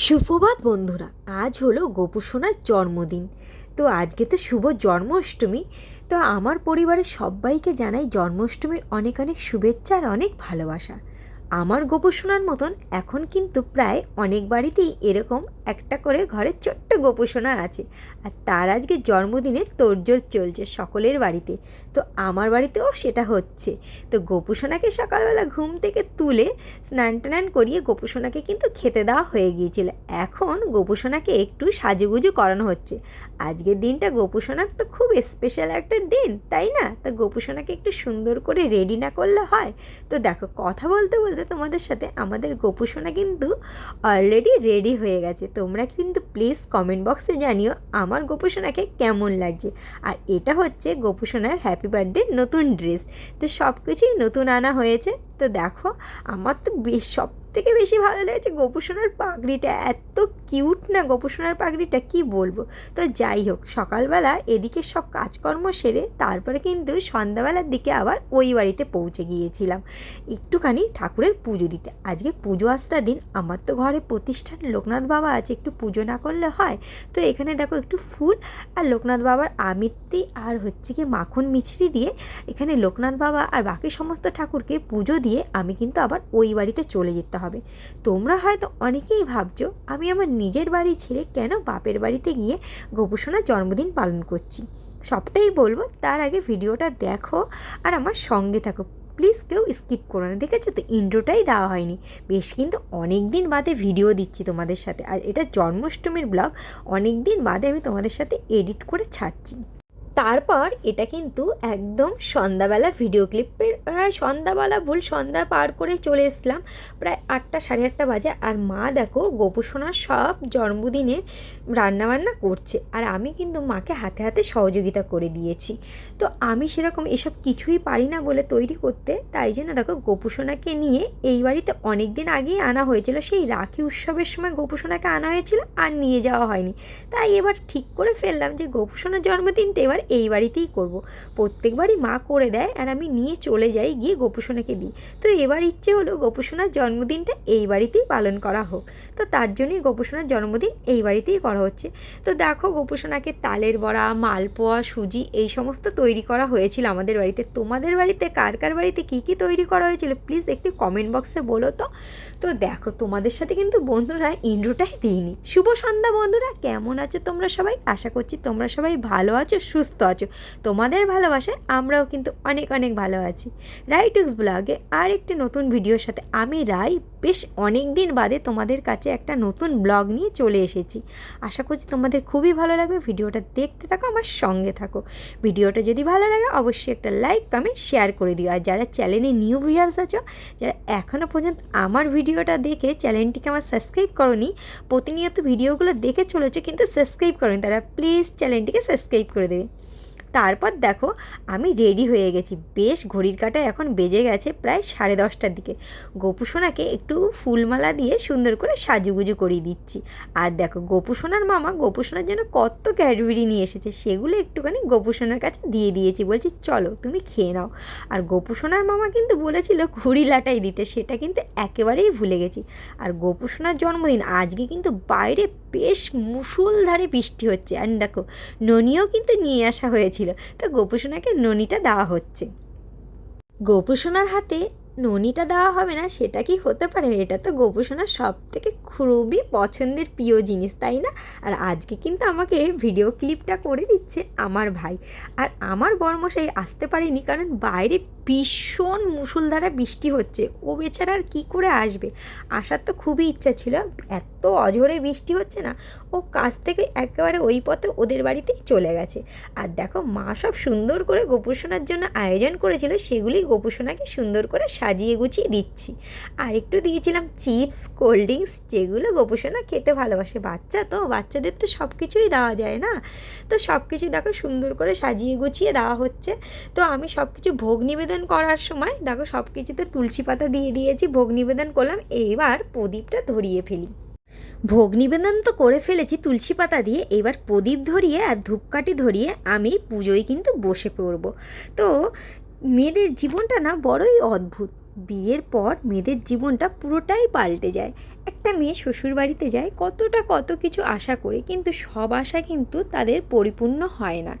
সুপ্রভাত বন্ধুরা, আজ হলো গোপু সোনার জন্মদিন। তো আজকে তো শুভ জন্মাষ্টমী। তো আমার পরিবারের সবাইকে জানাই জন্মাষ্টমীর অনেক অনেক শুভেচ্ছা আর অনেক ভালোবাসা। আমার গোপু সোনার মতন এখন কিন্তু প্রায় অনেক বাড়িতেই এরকম একটা করে ঘরে ছোট্ট গোপু সোনা আছে, আর তার আজকে জন্মদিনের তোড়জোড় চলছে সকলের বাড়িতে। তো আমার বাড়িতেও সেটা হচ্ছে। তো গোপু সোনাকে সকালবেলা ঘুম থেকে তুলে স্নান টান করিয়ে গোপু সোনাকে কিন্তু খেতে দেওয়া হয়ে গিয়েছিল। এখন গোপু সোনাকে একটু সাজুগুজু করানো হচ্ছে। আজকের দিনটা গোপু সোনার তো খুব স্পেশাল একটা দিন, তাই না? তো গোপু সোনাকে একটু সুন্দর করে রেডি না করলে হয়? তো দেখো, কথা বলতে বলতে তোমাদের সাথে আমাদের গোপু সোনা কিন্তু অলরেডি রেডি হয়ে গেছে। তোমরা কিন্তু প্লিজ কমেন্ট বক্সে জানিও আমার গোপু সোনাকে কেমন লাগছে। আর এটা হচ্ছে গোপু সোনার হ্যাপি বার্থডে নতুন ড্রেস। তো সব কিছুই নতুন আনা হয়েছে। তো দেখো, আমার তো সব থেকে বেশি ভালো লেগেছে গোপু সোনার পাগড়িটা। এত কিউট না গোপু সোনার পাগড়িটা, কি বলবো। তো যাই হোক, সকালবেলা এদিকে সব কাজকর্ম সেরে তারপরে কিন্তু সন্ধ্যাবেলার দিকে আবার ওই বাড়িতে পৌঁছে গিয়েছিলাম একটুখানি ঠাকুরের পুজো দিতে। আজকে পুজো আসার দিন, আমার তো ঘরে প্রতিষ্ঠান লোকনাথ বাবা আছে, একটু পুজো না করলে হয়? তো এখানে দেখো একটু ফুল আর লোকনাথ বাবার আমিত্তি আর হচ্ছে কি মাখন মিছরি দিয়ে এখানে লোকনাথ বাবা আর বাকি সমস্ত ঠাকুরকে পুজো দিয়ে আমি কিন্তু আবার ওই বাড়িতে চলে যেতে হবে। তোমরা হয়তো অনেকেই ভাবছো আমি আমার নিজের বাড়ি ছেড়ে কেন বাপের বাড়িতে গিয়ে গোপু সোনার জন্মদিন পালন করছি। সবটাই বলবো, তার আগে ভিডিওটা দেখো আর আমার সঙ্গে থাকো। প্লিজ কেউ স্কিপ করো না। দেখেছো তো, ইন্ট্রোটাই দেওয়া হয়নি। বেশ কিন্তু অনেক দিন বাদে ভিডিও দিচ্ছি তোমাদের সাথে, আর এটা জন্মাষ্টমীর ব্লগ। অনেক দিন বাদে আমি তোমাদের সাথে এডিট করে ছাড়ছি। তারপর এটা কিন্তু একদম সন্ধ্যাবেলার ভিডিও ক্লিপের, প্রায় সন্ধ্যাবেলা ভুল সন্ধ্যা পার করে চলে এসলাম, প্রায় 8টা সাড়ে 8টা বাজে। আর মা দেখো গোপু সোনার সব জন্মদিনের রান্নাবান্না করছে, আর আমি কিন্তু মাকে হাতে হাতে সহযোগিতা করে দিয়েছি। তো আমি সেরকম এসব কিছুই পারি না বলে তৈরি করতে, তাই জন্য দেখো গোপু সোনাকে নিয়ে এই বাড়িতে অনেক দিন আগেই আনা হয়েছিল। সেই রাখি উৎসবের সময় গোপু সোনাকে আনা হয়েছিল, আর নিয়ে যাওয়া হয়নি। তাই এবার ঠিক করে ফেললাম যে গোপু সোনার জন্মদিনটা এবার এই বাড়িতেই করব। প্রত্যেকবারই মা করে দেয় আর আমি নিয়ে চলে যাই, গিয়ে গোপু সোনাকে দিই। তো এবার ইচ্ছে হলো গোপু সোনার জন্মদিনটা এই বাড়িতেই পালন করা হোক। তো তার জন্যই গোপু সোনার জন্মদিন এই বাড়িতেই করা হচ্ছে। তো দেখো, গোপু সোনাকে তালের বড়া, মালপোয়া, সুজি এই সমস্ত তৈরি করা হয়েছিল আমাদের বাড়িতে। তোমাদের বাড়িতে কার কার বাড়িতে কী কী তৈরি করা হয়েছিল প্লিজ একটু কমেন্ট বক্সে বলো তো। তো দেখো, তোমাদের সাথে কিন্তু বন্ধুরা ইন্ট্রোটাই দিইনি। শুভ সন্ধ্যা বন্ধুরা, কেমন আছো তোমরা সবাই? আশা করছি তোমরা সবাই ভালো আছো, সুস্থ আছো। তোমাদের ভালোবাসায় আমরাও কিন্তু অনেক অনেক ভালো আছি। রাইটুক্স ব্লগে আর একটি নতুন ভিডিওর সাথে আমি রাই বেশ অনেক দিন বাদে তোমাদের কাছে একটা নতুন ব্লগ নিয়ে চলে এসেছি। আশা করছি তোমাদের খুবই ভালো লাগবে। ভিডিওটা দেখতে থাকো, আমার সঙ্গে থাকো। ভিডিওটা যদি ভালো লাগে অবশ্যই একটা লাইক, কমেন্ট, শেয়ার করে দিও। আর যারা চ্যানেলে নিউ ভিউয়ার্স আছো, যারা এখনও পর্যন্ত আমার ভিডিওটা দেখে চ্যানেলটিকে আমার সাবস্ক্রাইব করোনি, প্রতিনিয়ত ভিডিওগুলো দেখে চলেছো কিন্তু সাবস্ক্রাইব করোনি, তারা প্লিজ চ্যানেলটিকে সাবস্ক্রাইব করে দেবে। তারপর দেখো, আমি রেডি হয়ে গেছি। বেশ ঘড়ির কাঁটায় এখন বেজে গেছে প্রায় 10:30টার দিকে। গোপু সোনাকে একটু ফুলমালা দিয়ে সুন্দর করে সাজুগুজু করিয়ে দিচ্ছি। আর দেখো, গোপু সোনার মামা গোপু সোনার জন্য কত ক্যাডবেরি নিয়ে এসেছে, সেগুলো একটুখানি গোপু সোনার কাছে দিয়ে দিয়েছি। বলছি চলো তুমি খেয়ে নাও। আর গোপু সোনার মামা কিন্তু বলেছিল ঘুড়ি লাটাই দিতে, সেটা কিন্তু একেবারেই ভুলে গেছি। আর গোপু সোনার জন্মদিন আজকে কিন্তু বাইরে বেশ মুষলধারে বৃষ্টি হচ্ছে। আর দেখো, ননিও কিন্তু নিয়ে আসা হয়েছিল। তো গোপু সোনাকে ননিটা দেওয়া হচ্ছে। গোপু সোনার হাতে ননিটা দেওয়া হবে না সেটা কি হতে পারে? এটা তো গোপু সোনার সব থেকে খুবই পছন্দের প্রিয় জিনিস, তাই না? আর আজকে কিন্তু আমাকে ভিডিও ক্লিপটা করে দিচ্ছে আমার ভাই। আর আমার বড়মশাই আসতে পারেনি, কারণ বাইরে ভীষণ মুষলধারা বৃষ্টি হচ্ছে। ও বেচারা আর কী করে আসবে? আসার তো খুবই ইচ্ছা ছিল, এত অঝোরে বৃষ্টি হচ্ছে না, ও কাজ থেকে একেবারে ওই পথে ওদের বাড়িতেই চলে গেছে। আর দেখো, মা সব সুন্দর করে গোপু সোনার জন্য আয়োজন করেছিল, সেগুলি গোপু সোনাকে সুন্দর করে সাজিয়ে গুছিয়ে দিচ্ছি। আর একটু দিয়েছিলাম চিপস, কোল্ড ড্রিঙ্কস, যেগুলো গোপু সোনা খেতে ভালোবাসে। বাচ্চা তো, বাচ্চাদের তো সব কিছুই দেওয়া যায় না? তো সব কিছুই দেখো সুন্দর করে সাজিয়ে গুছিয়ে দেওয়া হচ্ছে। তো আমি সব কিছু ভোগ নিবেদন করার সময় দেখো সব কিছুতে তুলসী পাতা দিয়ে দিয়েছি, ভোগ নিবেদন করলাম। এইবার প্রদীপটা ধরিয়ে ফেলি। ভোগ নিবেদন তো করে ফেলেছি তুলসী পাতা দিয়ে, এবার প্রদীপ ধরিয়ে আর ধূপকাঠি ধরিয়ে আমি পুজোয় কিন্তু বসে পড়ব। তো মেয়েদের জীবনটা না বড়ই অদ্ভুত। বিয়ের পর মেয়েদের জীবনটা পুরোটাই পাল্টে যায়। একটা মেয়ে শ্বশুরবাড়িতে যায় কত কিছু আশা করে, কিন্তু সব আশা কিন্তু তাদের পরিপূর্ণ হয় না।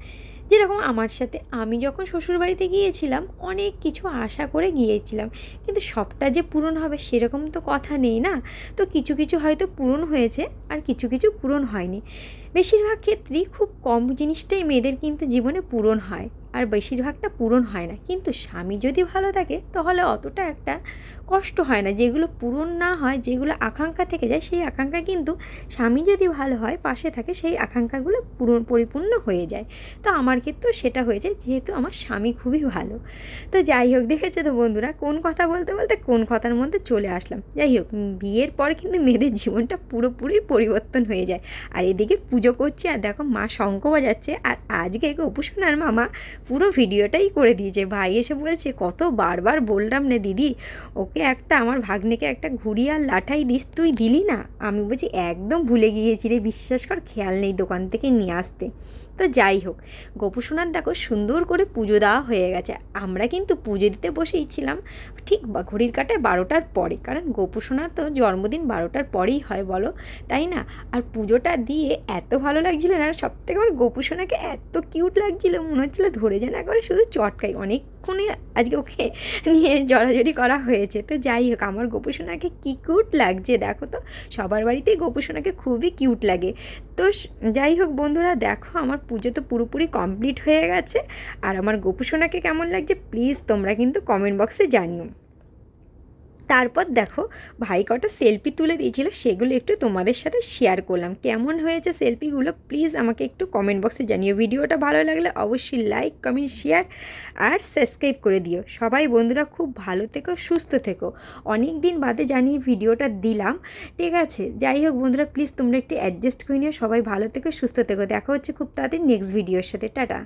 যেরকম আমার সাথে, আমি যখন শ্বশুরবাড়িতে গিয়েছিলাম অনেক কিছু আশা করে গিয়েছিলাম, কিন্তু সবটা যে পূরণ হবে সেরকম তো কথা নেই না। তো কিছু কিছু হয়তো পূরণ হয়েছে আর কিছু কিছু পূরণ হয়নি। বেশিরভাগ ক্ষেত্রেই খুব কম জিনিসটাই মেয়েদের কিন্তু জীবনে পূরণ হয়, আর বেশিরভাগটা পূরণ হয় না। কিন্তু স্বামী যদি ভালো থাকে তাহলে অতটা একটা কষ্ট হয় না। যেগুলো পূরণ না হয়, যেগুলো আকাঙ্ক্ষা থেকে যায়, সেই আকাঙ্ক্ষা কিন্তু স্বামী যদি ভালো হয়, পাশে থাকে, সেই আকাঙ্ক্ষাগুলো পরিপূর্ণ হয়ে যায়। তো আমার ক্ষেত্রেও সেটা হয়ে যায়, যেহেতু আমার স্বামী খুবই ভালো। তো যাই হোক, দেখেছো তো বন্ধুরা, কোন কথা বলতে বলতে কোন কথার মধ্যে চলে আসলাম। যাই হোক, বিয়ের পরে কিন্তু মেয়েদের জীবনটা পুরোপুরি পরিবর্তন হয়ে যায়। আর এদিকে পুজো করছি, আর দেখো মা শঙ্খ বাজাচ্ছে, আর আজকে গোপুসোনার মামা পুরো ভিডিওটাই করে দিয়েছে। ভাই এসে বলছে, কত বারবার বললাম না দিদি, ওকে একটা, আমার ভাগ্নেকে একটা ঘুড়ি আর লাঠাই দিস, তুই দিলি না। আমি বলছি একদম ভুলে গিয়েছি রে, বিশ্বাস কর, খেয়াল নেই দোকান থেকে নিয়ে আসতে। তো যাই হোক, গোপুসোনার দেখো সুন্দর করে পুজো দেওয়া হয়ে গেছে। আমরা কিন্তু পুজো দিতে বসেইছিলাম ঠিক ঘড়ির কাঁটায় 12টার পরে, কারণ গোপুসোনার তো জন্মদিন 12টার পরেই হয় বলো, তাই না? আর পুজোটা দিয়ে এত ভালো লাগছিল না, সব থেকে আমার গোপুসোনাকে এত কিউট লাগছিল, মনে হচ্ছিল ধরে যেন করে শুধু চটকাই। অনেকক্ষণে আজকে ওকে নিয়ে জড়াজড়ি করা হয়েছে। তো যাই হোক, আমার গোপুসোনাকে কী কিউট লাগছে দেখো তো। সবার বাড়িতেই গোপুসোনাকে খুবই কিউট লাগে। তো যাই হোক বন্ধুরা, দেখো আমার পুজো তো পুরোপুরি কমপ্লিট হয়ে গেছে। আর আমার গোপুসোনাকে কেমন লাগছে প্লিজ তোমরা কিন্তু কমেন্ট বক্সে জানিও। তারপর দেখো, ভাই কটা সেলফি তুলে দিয়েছিল, সেগুলো একটু তোমাদের সাথে শেয়ার করলাম। কেমন হয়েছে সেলফিগুলো প্লিজ আমাকে একটু কমেন্ট বক্সে জানিও। ভিডিওটা ভালো লাগলে অবশ্যই লাইক, কমেন্ট, শেয়ার আর সাবস্ক্রাইব করে দিও। সবাই বন্ধুরা খুব ভালো থেকো, সুস্থ থেকো। অনেক দিন বাদে জানিয়ে ভিডিওটা দিলাম, ঠিক আছে? যাই হোক বন্ধুরা, প্লিজ তোমরা একটু অ্যাডজাস্ট করে নিও। সবাই ভালো থেকো, সুস্থ থেকো। দেখা হচ্ছে খুব তাড়াতাড়ি নেক্সট ভিডিওর সাথে। টাটা।